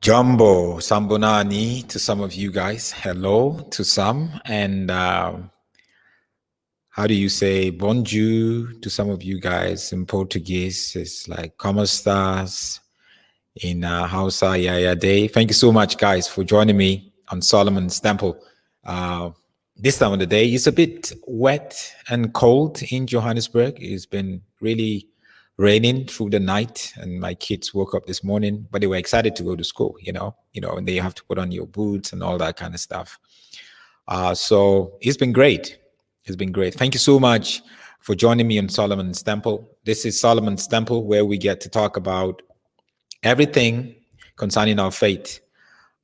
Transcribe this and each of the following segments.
Jumbo, Sambonani to some of you guys. Hello to some. And how do you say bonjour to some of you guys in Portuguese? It's like como estás in Hausa Yaya Day. Thank you so much, guys, for joining me on Solomon's Temple. This time of the day, it's a bit wet and cold in Johannesburg. It's been really raining through the night, and my kids woke up this morning, but they were excited to go to school, and they have to put on your boots and all that kind of stuff. So it's been great. It's been great. Thank you so much for joining me on Solomon's Temple. This is Solomon's Temple, where we get to talk about everything concerning our faith,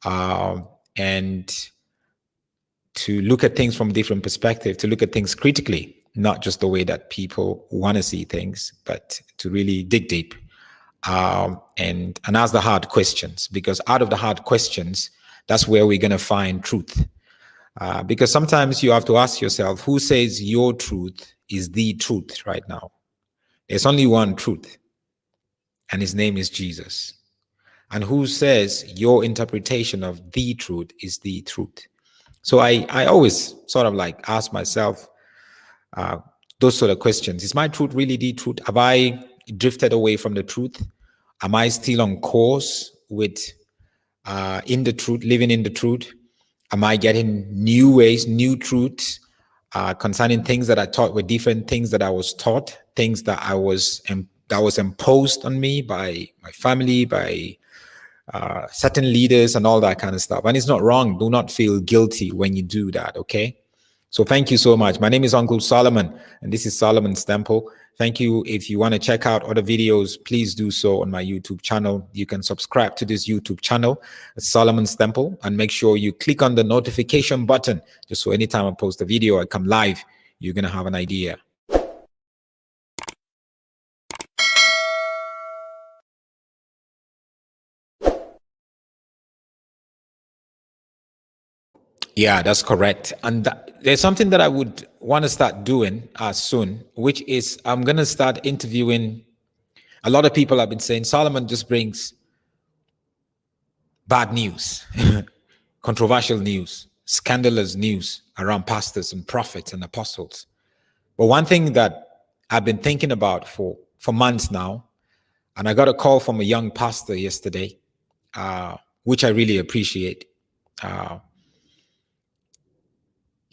and to look at things from a different perspective, to look at things critically, not just the way that people want to see things, but to really dig deep and ask the hard questions, because out of the hard questions, that's where we're going to find truth. Because sometimes you have to ask yourself, who says your truth is the truth right now? There's only one truth, and his name is Jesus. And who says your interpretation of the truth is the truth? So I always sort of like ask myself those sort of questions. Is my truth really the truth? Have I drifted away from the truth? Am I still on course with in the truth, living in the truth? Am I getting new ways, new truths concerning things that I thought were different, things that I was taught, things that that was imposed on me by my family, by certain leaders and all that kind of stuff. And it's not wrong. Do not feel guilty when you do that, okay? So thank you so much. My name is Uncle Solomon, and this is Solomon's Temple. Thank you. If you want to check out other videos, please do so on my YouTube channel. You can subscribe to this YouTube channel, Solomon's Temple, and make sure you click on the notification button, just so anytime I post a video, I come live, you're going to have an idea. Yeah, that's correct. And there's something that I would want to start doing soon, which is I'm going to start interviewing. A lot of people have been saying Solomon just brings bad news, controversial news, scandalous news around pastors and prophets and apostles. But one thing that I've been thinking about for months now, and I got a call from a young pastor yesterday, which I really appreciate.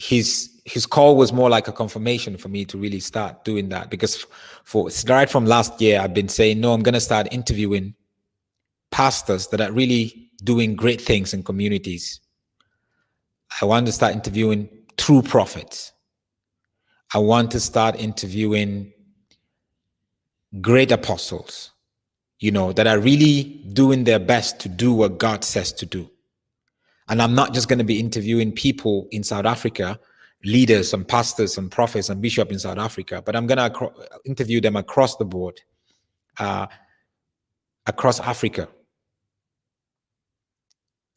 His call was more like a confirmation for me to really start doing that, because right from last year, I've been saying, no, I'm going to start interviewing pastors that are really doing great things in communities. I want to start interviewing true prophets. I want to start interviewing great apostles, that are really doing their best to do what God says to do. And I'm not just going to be interviewing people in South Africa, leaders and pastors and prophets and bishops in South Africa, but I'm going to interview them across the board, across Africa.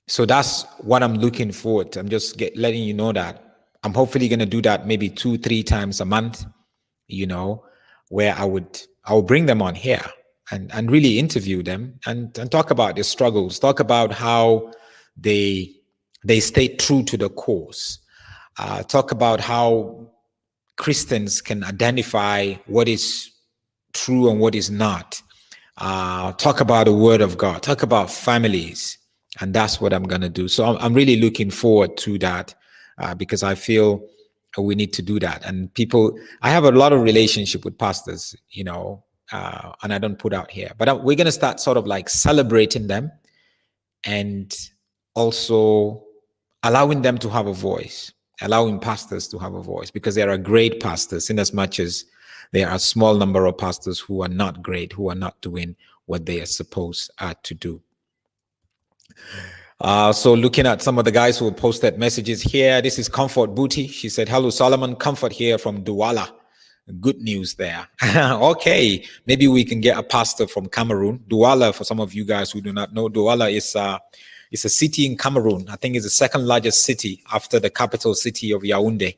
So that's what I'm looking forward to. I'm just letting you know that I'm hopefully going to do that maybe 2-3 times a month, where I will bring them on here and really interview them and talk about their struggles, talk about how they stay true to the course, talk about how Christians can identify what is true and what is not, talk about the word of God, talk about families, and that's what I'm going to do. So I'm really looking forward to that, because I feel we need to do that. And I have a lot of relationship with pastors, and I don't put out here, but we're going to start sort of like celebrating them and also allowing them to have a voice, allowing pastors to have a voice, because there are great pastors, in as much as there are a small number of pastors who are not great, who are not doing what they are supposed to do. So looking at some of the guys who posted messages here, this is Comfort Booty. She said, hello, Solomon, Comfort here from Douala. Good news there. Okay, maybe we can get a pastor from Cameroon. Douala, for some of you guys who do not know, Douala is a city in Cameroon. I think it's the second largest city after the capital city of Yaoundé.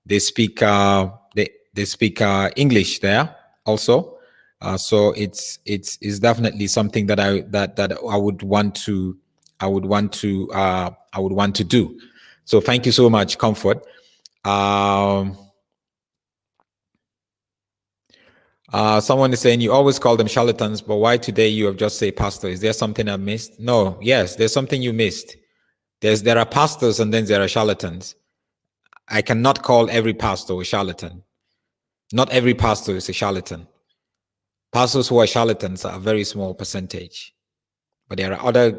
They speak English there also. So it's definitely something that I would want to do. So thank you so much, Comfort. Someone is saying you always call them charlatans, but why today you have just said pastor? Is there something I missed? No, yes, there's something you missed. There are pastors and then there are charlatans. I cannot call every pastor a charlatan. Not every pastor is a charlatan. Pastors who are charlatans are a very small percentage, but there are other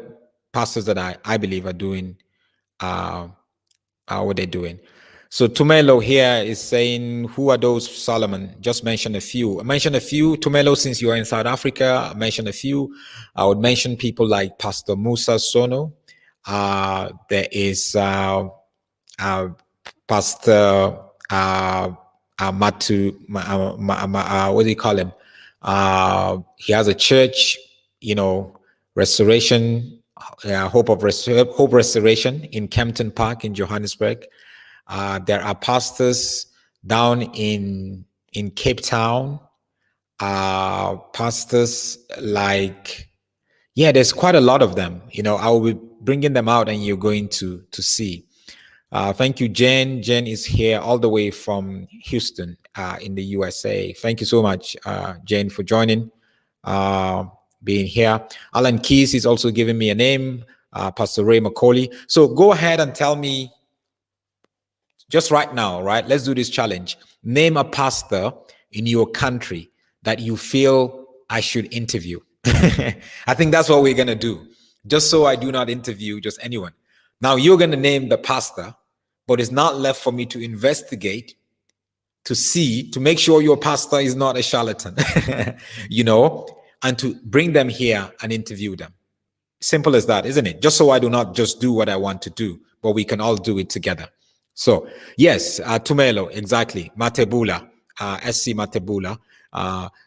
pastors that I believe are doing what they're doing. So Tumelo here is saying, who are those, Solomon? Just mention a few. I mentioned a few. Tumelo, since you are in South Africa, I mentioned a few. I would mention people like Pastor Musa Sono. There is Pastor Matu, what do you call him? He has a church, Restoration, Hope Restoration in Kempton Park in Johannesburg. There are pastors down in Cape Town. Pastors like, there's quite a lot of them. I will be bringing them out, and you're going to see. Thank you, Jen. Jen is here all the way from Houston in the USA. Thank you so much, Jen, for joining, being here. Alan Keys is also giving me a name, Pastor Ray McCauley. So go ahead and tell me, just right now, right? Let's do this challenge. Name a pastor in your country that you feel I should interview. I think that's what we're going to do, just so I do not interview just anyone. Now you're going to name the pastor, but it's not left for me to investigate, to make sure your pastor is not a charlatan, and to bring them here and interview them. Simple as that, isn't it? Just so I do not just do what I want to do, but we can all do it together. So yes, Tumelo, exactly. Matebula, SC Matebula.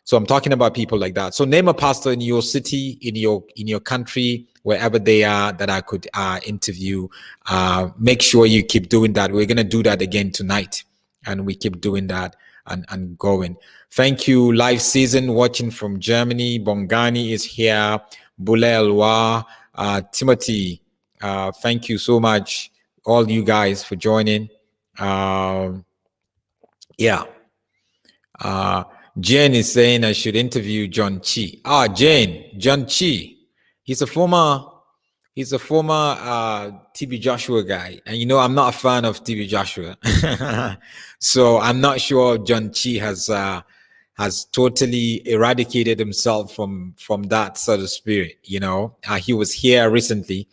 So I'm talking about people like that. So name a pastor in your city, in your country, wherever they are, that I could interview. Make sure you keep doing that. We're going to do that again tonight, and we keep doing that and going. Thank you, live season watching from Germany. Bongani is here. Bule Elwa, Timothy. Thank you so much, all you guys, for joining. Jen is saying I should interview John Chi. John Chi. He's a former TB Joshua guy, and I'm not a fan of TB Joshua. So I'm not sure John Chi has totally eradicated himself from that sort of spirit. He was here recently,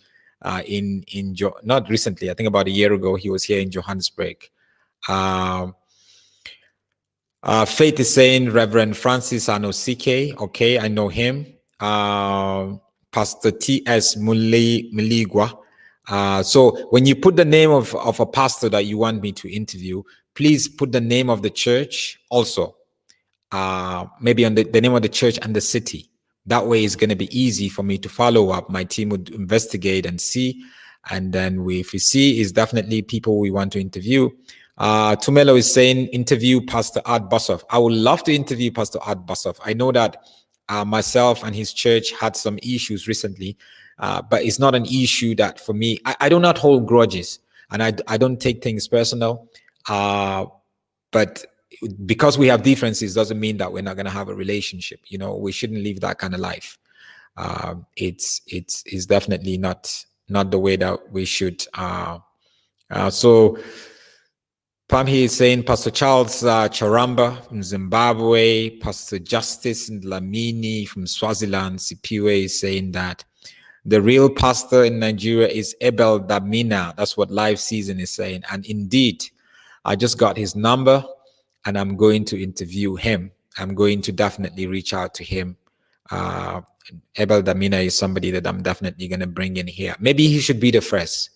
not recently, I think about a year ago. He was here in Johannesburg. Faith is saying Reverend Francis Anosike. Okay, I know him. Pastor T.S. Muligwa. So when you put the name of a pastor that you want me to interview, please put the name of the church also. Maybe on the name of the church and the city. That way it's going to be easy for me to follow up. My team would investigate and see. And then if we see, is definitely people we want to interview. Tumelo is saying interview Pastor Art Bossoff. I would love to interview Pastor Art Bossoff. I know that myself and his church had some issues recently, but it's not an issue that for me, I do not hold grudges, and I don't take things personal. But because we have differences doesn't mean that we're not going to have a relationship. We shouldn't live that kind of life. It's definitely not the way that we should. So Pam here is saying Pastor Charles Charamba from Zimbabwe, Pastor Justice Lamini from Swaziland, Sipiwe, is saying that the real pastor in Nigeria is Abel Damina. That's what Live Season is saying. And indeed, I just got his number, and I'm going to interview him. I'm going to definitely reach out to him. Abel Damina is somebody that I'm definitely going to bring in here. Maybe he should be the first.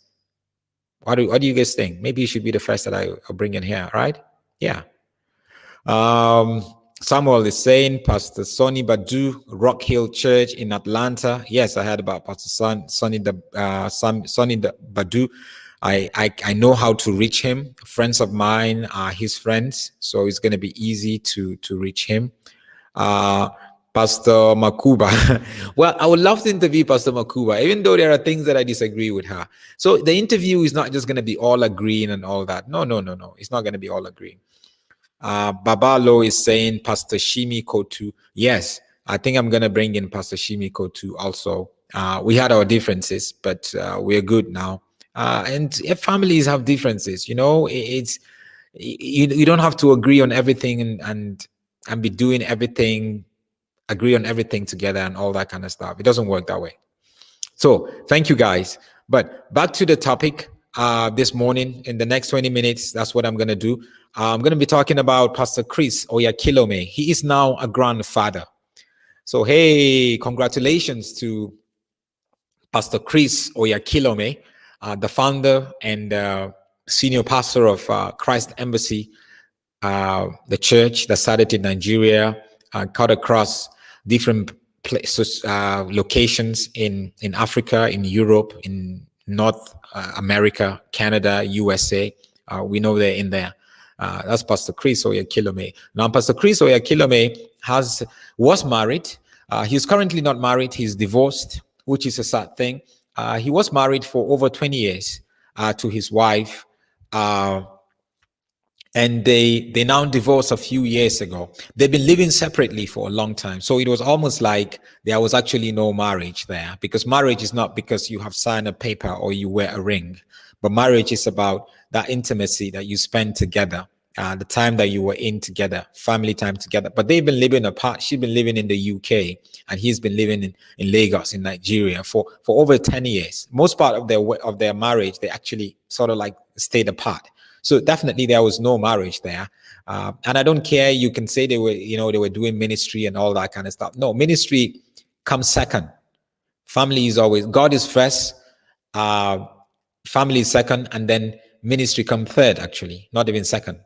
What do you guys think? Maybe he should be the first that I'll bring in here, right? Yeah. Samuel is saying Pastor Sonny Badu, Rock Hill Church in Atlanta. Yes, I heard about Pastor Sonny Badu. I know how to reach him. Friends of mine are his friends, so it's going to be easy to reach him. Pastor Makuba. Well, I would love to interview Pastor Makuba, even though there are things that I disagree with her. So the interview is not just going to be all agreeing and all that. No, no, no, no. It's not going to be all agreeing. Babalo is saying Pastor Shimi Kotu. Yes, I think I'm going to bring in Pastor Shimi Kotu also. We had our differences, but we're good now. And if families have differences, it's you don't have to agree on everything and be doing everything, agree on everything together and all that kind of stuff. It doesn't work that way. So thank you guys. But back to the topic this morning. In the next 20 minutes, that's what I'm going to do. I'm going to be talking about Pastor Chris Oyakhilome. He is now a grandfather. So, hey, congratulations to Pastor Chris Oyakhilome, the founder and senior pastor of Christ Embassy, the church that started in Nigeria, cut across different places, locations in Africa, in Europe, in North America, Canada, USA. We know they're in there. That's Pastor Chris Oyakhilome. Now, Pastor Chris Oyakhilome was married. He's currently not married. He's divorced, which is a sad thing. He was married for over 20 years to his wife. And they now divorced a few years ago. They've been living separately for a long time. So it was almost like there was actually no marriage there, because marriage is not because you have signed a paper or you wear a ring, but marriage is about that intimacy that you spend together, the time that you were in together, family time together. But they've been living apart. She's been living in the UK and he's been living in Lagos, in Nigeria for over 10 years. Most part of their marriage, they actually sort of like stayed apart. So definitely there was no marriage there. And I don't care. You can say they were doing ministry and all that kind of stuff. No, ministry comes second. Family is always, God is first, family is second, and then ministry comes third, actually, not even second.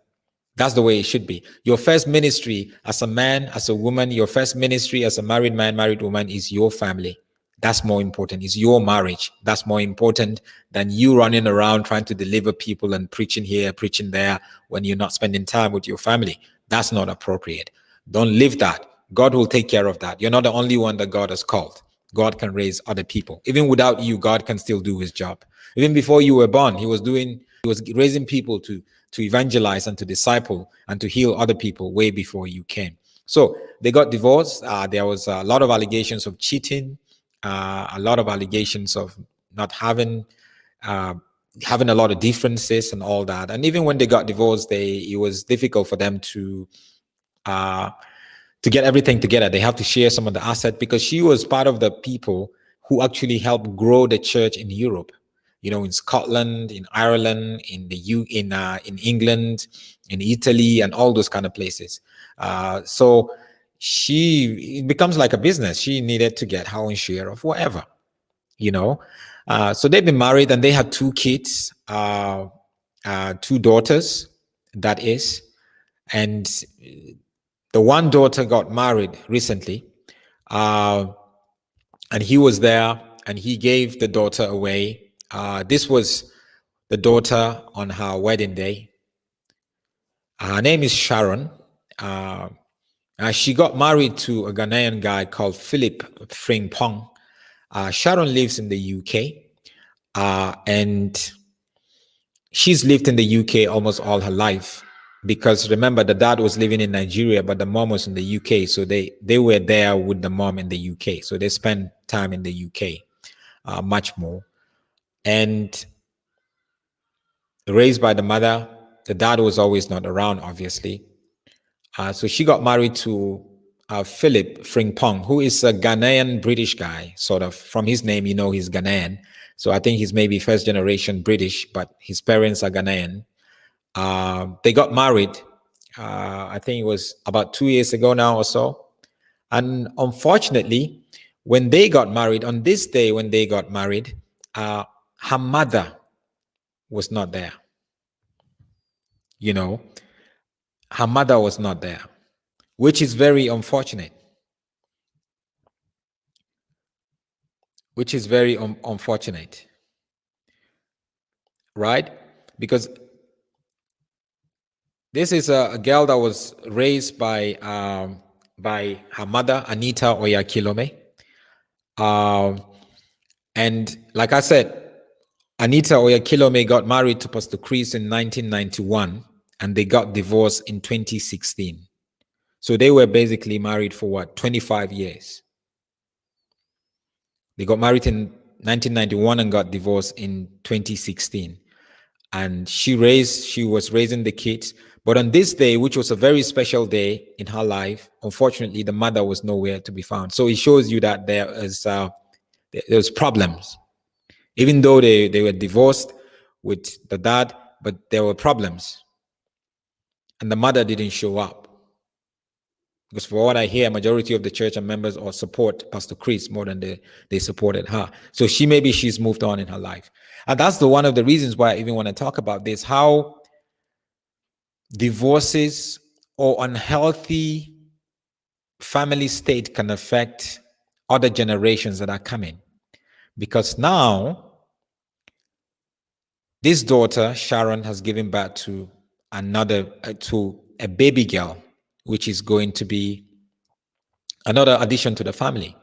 That's the way it should be. Your first ministry as a man, as a woman, your first ministry as a married man, married woman is your family. That's more important. It's your marriage. That's more important than you running around trying to deliver people and preaching here, preaching there when you're not spending time with your family. That's not appropriate. Don't live that. God will take care of that. You're not the only one that God has called. God can raise other people. Even without you, God can still do his job. Even before you were born, he was raising people to evangelize and to disciple and to heal other people way before you came. So they got divorced. There was a lot of allegations of cheating, a lot of allegations of not having a lot of differences and all that. And even when they got divorced, it was difficult for them to get everything together. They have to share some of the asset, because she was part of the people who actually helped grow the church in Europe. In Scotland, in Ireland, in England, in Italy, and all those kind of places. So it becomes like a business. She needed to get her own share of whatever, So they've been married and they had 2 kids, 2 daughters, that is. And the one daughter got married recently, and he was there and he gave the daughter away. This was the daughter on her wedding day. Her name is Sharon. She got married to a Ghanaian guy called Philip Frimpong. Sharon lives in the UK, and she's lived in the UK almost all her life, because remember, the dad was living in Nigeria, but the mom was in the UK. So they were there with the mom in the UK. So they spent time in the UK much more. And raised by the mother, the dad was always not around, obviously. So she got married to Philip Frimpong, who is a Ghanaian British guy, sort of. From his name, he's Ghanaian. So I think he's maybe first generation British, but his parents are Ghanaian. They got married, I think it was about 2 years ago now or so. And unfortunately, when they got married, on this day when they got married, her mother was not there. Her mother was not there, which is very unfortunate. Unfortunate, right? Because this is a girl that was raised by by her mother, Anita Oyakhilome. And like I said, Anita Oyakhilome got married to Pastor Chris in 1991, and they got divorced in 2016. So they were basically married for what, 25 years. They got married in 1991 and got divorced in 2016. And she was raising the kids. But on this day, which was a very special day in her life, unfortunately, the mother was nowhere to be found. So it shows you that there was problems. Even though they were divorced with the dad, but there were problems. And the mother didn't show up. Because for what I hear, majority of the church and members or support Pastor Chris more than they supported her. So maybe she's moved on in her life. And that's one of the reasons why I even want to talk about this, how divorces or unhealthy family state can affect other generations that are coming. Because now, this daughter, Sharon, has given birth to to a baby girl, which is going to be another addition to the family.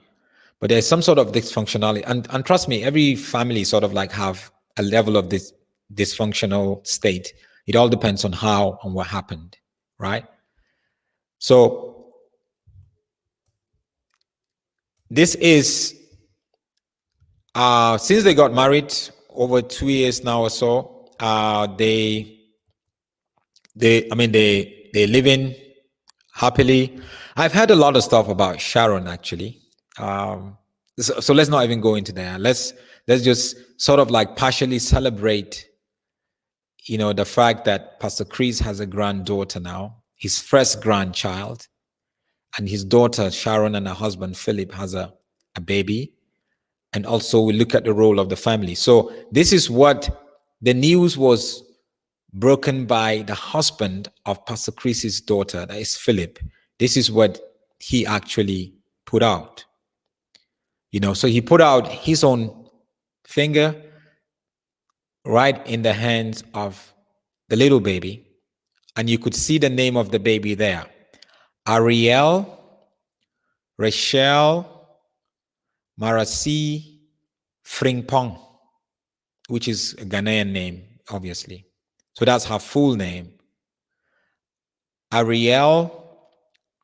But there's some sort of dysfunctionality. And trust me, every family sort of like have a level of this dysfunctional state. It all depends on how and what happened, right? So this is, since they got married over 2 years now or so, they live in happily. I've heard a lot of stuff about Sharon, actually. So let's not even go into that. Let's just sort of like partially celebrate, the fact that Pastor Chris has a granddaughter now, his first grandchild, and his daughter Sharon and her husband Philip has a baby. And also we look at the role of the family. So this is what the news was broken by the husband of Pastor Chris's daughter, that is Philip. This is what he actually put out. So he put out his own finger right in the hands of the little baby, and you could see the name of the baby there: Ariel, Rachel, Marasi, Frimpong, which is a Ghanaian name, obviously. So that's her full name: Ariel,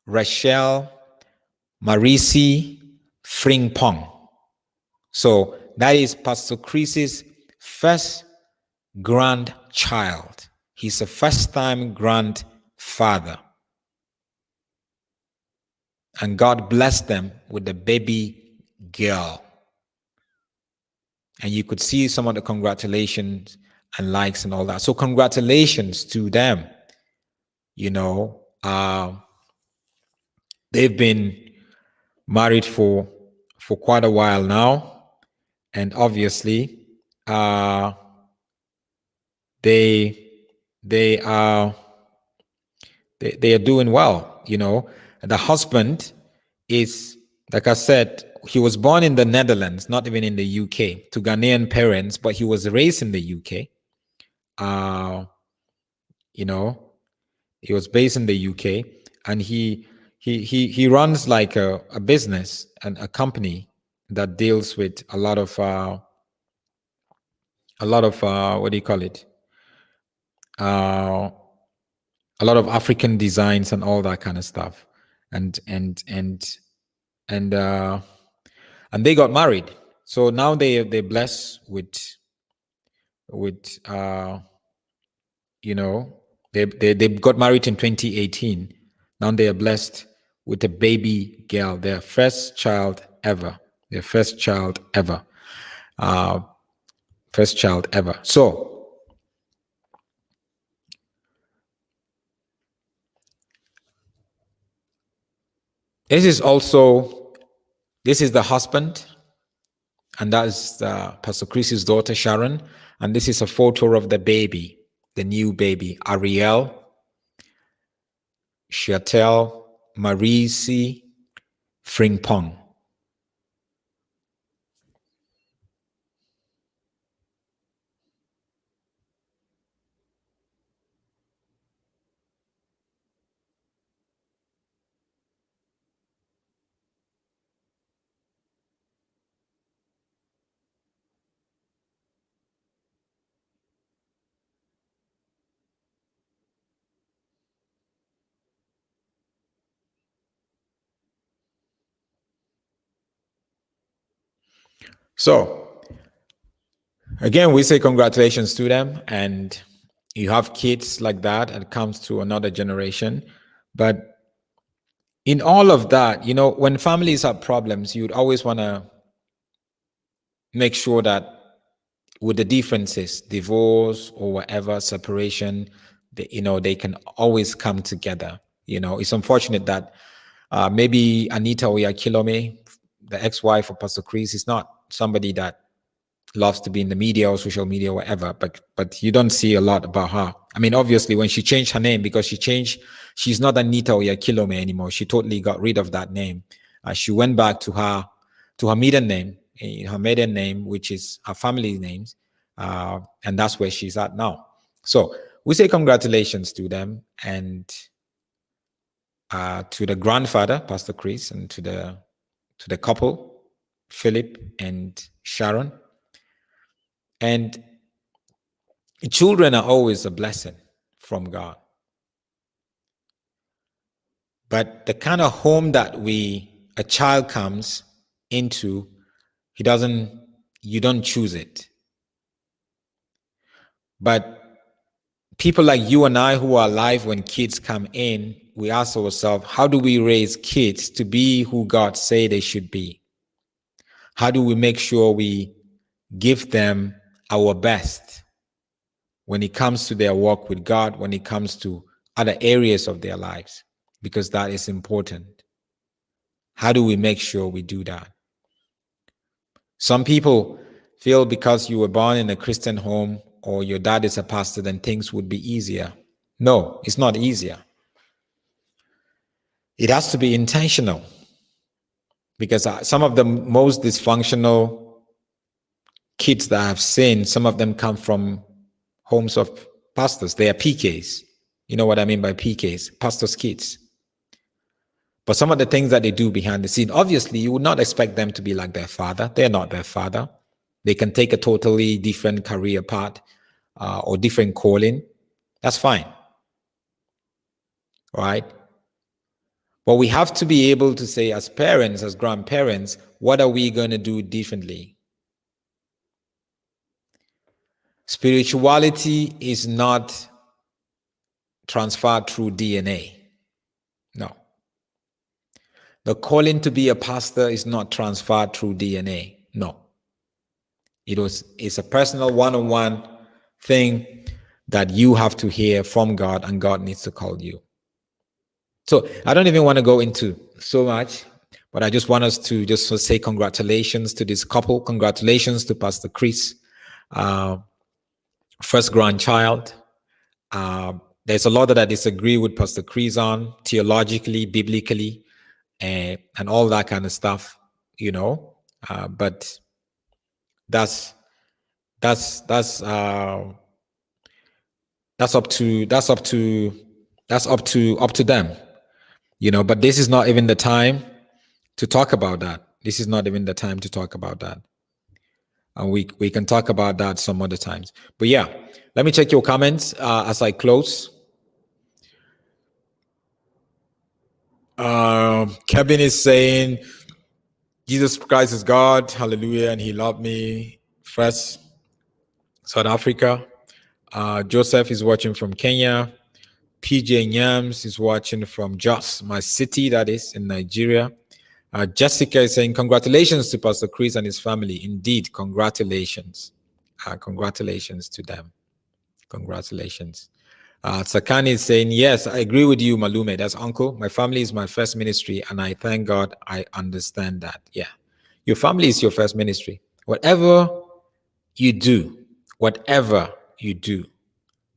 Rachel, Marisi, Frimpong. So that is Pastor Chris's first grandchild. He's a first-time grandfather. And God blessed them with a baby girl. And you could see some of the congratulations and likes and all that. So congratulations to them. They've been married for quite a while now. And obviously, they are doing well. The husband is, like I said, he was born in the Netherlands, not even in the UK, to Ghanaian parents, but he was raised in the UK. He was based in the UK, and he runs like a business and a company that deals with a lot of what do you call it? A lot of African designs and all that kind of stuff, and they got married. So now they're blessed with they got married in 2018. Now they are blessed with a baby girl, their first child ever. First child ever. So this is the husband, and that is Pastor Chris's daughter Sharon, and this is a photo of the baby, the new baby, Ariel, Chatel, Marisi, Frimpong. So again, we say congratulations to them, and you have kids like that, and it comes to another generation. But in all of that, when families have problems, you'd always want to make sure that with the differences, divorce or whatever, separation, they can always come together. It's unfortunate that maybe Anita Oyakhilome, the ex-wife of Pastor Chris, is not somebody that loves to be in the media or social media or whatever, but you don't see a lot about her. I mean, obviously, when she changed her name, because she's not Anita Oyakhilome anymore. She totally got rid of that name. She went back to her maiden name, which is her family name, and that's where she's at now. So we say congratulations to them, and to the grandfather, Pastor Chris, and to the couple, Philip and Sharon. And children are always a blessing from God. But the kind of home that a child comes into, you don't choose it. But people like you and I who are alive when kids come in, we ask ourselves, how do we raise kids to be who God say they should be? How do we make sure we give them our best when it comes to their walk with God, when it comes to other areas of their lives? Because that is important. How do we make sure we do that? Some people feel because you were born in a Christian home or your dad is a pastor, then things would be easier. No, it's not easier. It has to be intentional, because some of the most dysfunctional kids that I've seen, some of them come from homes of pastors. They are PKs. You know what I mean by PKs? Pastors' kids. But some of the things that they do behind the scene, obviously, you would not expect them to be like their father. They're not their father. They can take a totally different career path or different calling. That's fine. Right? But we have to be able to say, as parents, as grandparents, what are we going to do differently? Spirituality is not transferred through DNA. No. The calling to be a pastor is not transferred through DNA. No. It's a personal one-on-one thing that you have to hear from God, and God needs to call you. So I don't even want to go into so much, but I just want us to just say congratulations to this couple. Congratulations to Pastor Chris, first grandchild. There's a lot that I disagree with Pastor Chris on, theologically, biblically, and all that kind of stuff, but that's up to them, but this is not even the time to talk about that. This is not even the time to talk about that. And we can talk about that some other times. But yeah, let me check your comments as I close. Kevin is saying, Jesus Christ is God, hallelujah, and he loved me first. South Africa. Joseph is watching from Kenya. PJ Nyams is watching from Jos, my city, that is, in Nigeria. Jessica is saying, congratulations to Pastor Chris and his family. Indeed, congratulations. Congratulations to them. Congratulations. Sakani is saying, yes, I agree with you, Malume. That's uncle. My family is my first ministry, and I thank God I understand that. Yeah. Your family is your first ministry. Whatever you do,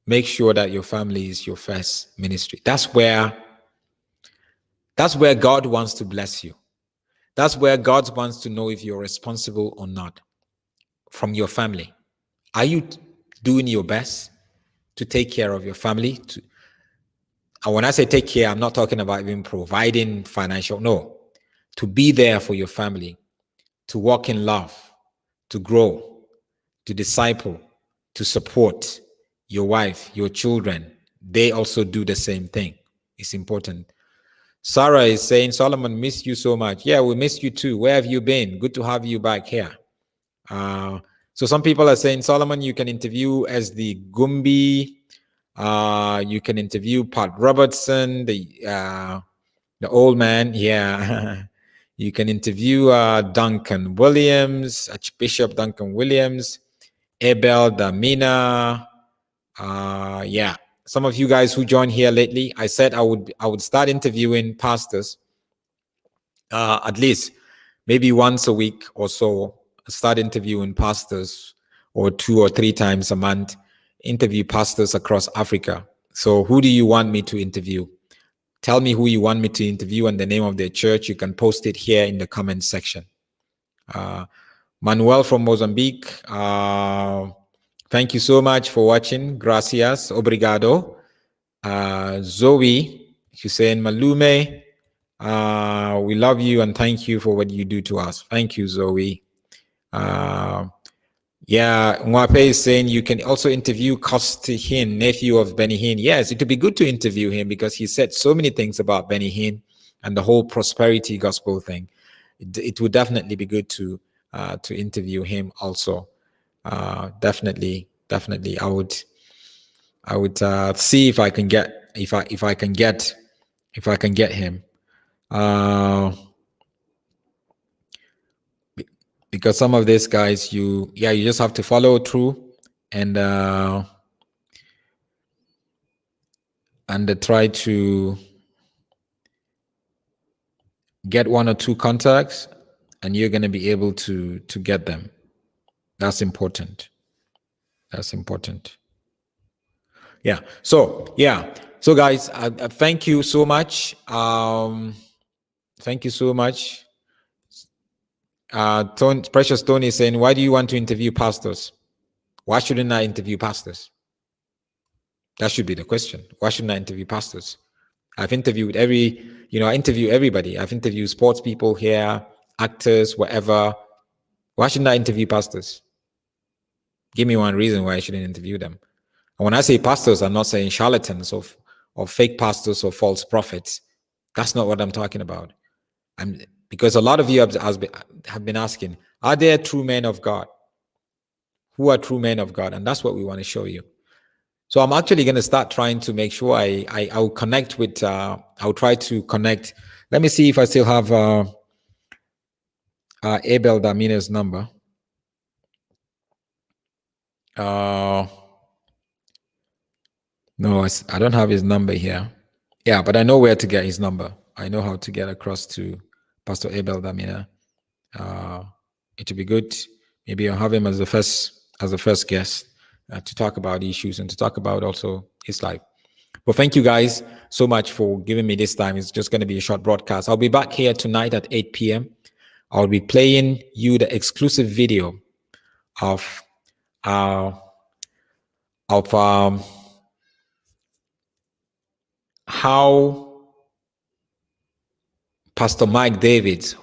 make sure that your family is your first ministry. That's where God wants to bless you. That's where God wants to know if you're responsible or not from your family. Are you doing your best to take care of your family? And when I say take care, I'm not talking about even providing financial. No, to be there for your family, to walk in love, to grow, to disciple, to support your wife, your children. They also do the same thing. It's important. Sarah is saying, Solomon, miss you so much. Yeah, we miss you too. Where have you been? Good to have you back here. So some people are saying, Solomon, you can interview as the Gumbi. You can interview Pat Robertson, the old man. Yeah. You can interview Duncan Williams, Archbishop Duncan Williams, Abel Damina. Yeah. Some of you guys who joined here lately, I said I would start interviewing pastors at least maybe once a week or so. Start interviewing pastors, or 2 or 3 times a month, interview pastors across Africa. So who do you want me to interview? Tell me who you want me to interview and the name of their church. You can post it here in the comment section. Manuel from Mozambique, thank you so much for watching. Gracias, obrigado. Zoe, Hussein Malume, we love you and thank you for what you do to us. Thank you, Zoe. Yeah, Mwape is saying you can also interview Kosti Hinn, nephew of Benny Hinn. Yes, it would be good to interview him because he said so many things about Benny Hinn and the whole prosperity gospel thing. It would definitely be good to interview him also. Definitely. I would see if I can get him. Because some of these guys, you just have to follow through and try to get 1 or 2 contacts, and you're going to be able to get them. That's important. Yeah. So guys, thank you so much. Thank you so much. Precious Tony is saying, why do you want to interview pastors? Why shouldn't I interview pastors? That should be the question. Why shouldn't I interview pastors? I've interviewed I interview everybody. I've interviewed sports people here, actors, whatever. Why shouldn't I interview pastors? Give me one reason why I shouldn't interview them. And when I say pastors, I'm not saying charlatans or fake pastors or false prophets. That's not what I'm talking about. Because a lot of you have been asking, are there true men of God? Who are true men of God? And that's what we want to show you. So I'm actually going to start trying to make sure I'll connect with, I'll try to connect. Let me see if I still have Abel Damina's number. No, I don't have his number here. Yeah, but I know where to get his number. I know how to get across to Pastor Abel Damina. It would be good. Maybe I'll have him as the first guest to talk about issues and to talk about also his life. Well, thank you guys so much for giving me this time. It's just going to be a short broadcast. I'll be back here tonight at 8 p.m. I'll be playing you the exclusive video of how Pastor Mike Davids,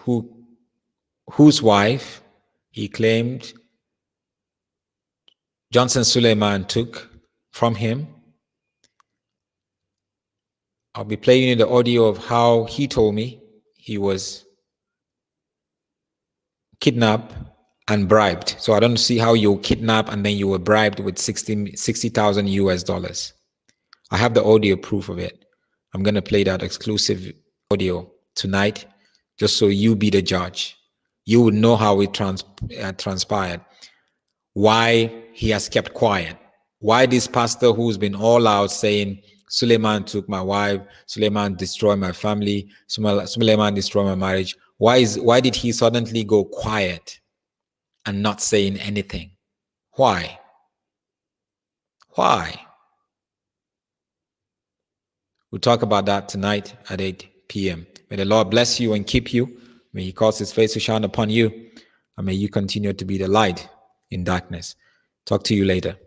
whose wife he claimed Johnson Suleiman took from him. I'll be playing you the audio of how he told me he was kidnapped and bribed. So I don't see how you kidnap and then you were bribed with 60,000 US dollars. I have the audio proof of it. I'm going to play that exclusive audio tonight, just so you be the judge. You would know how it transpired, why he has kept quiet, why this pastor who's been all out saying, Suleiman took my wife, Suleiman destroyed my family, Suleiman destroyed my marriage. Why did he suddenly go quiet and not saying anything? Why? We'll talk about that tonight at 8 p.m. May the Lord bless you and keep you. May he cause his face to shine upon you. And may you continue to be the light in darkness. Talk to you later.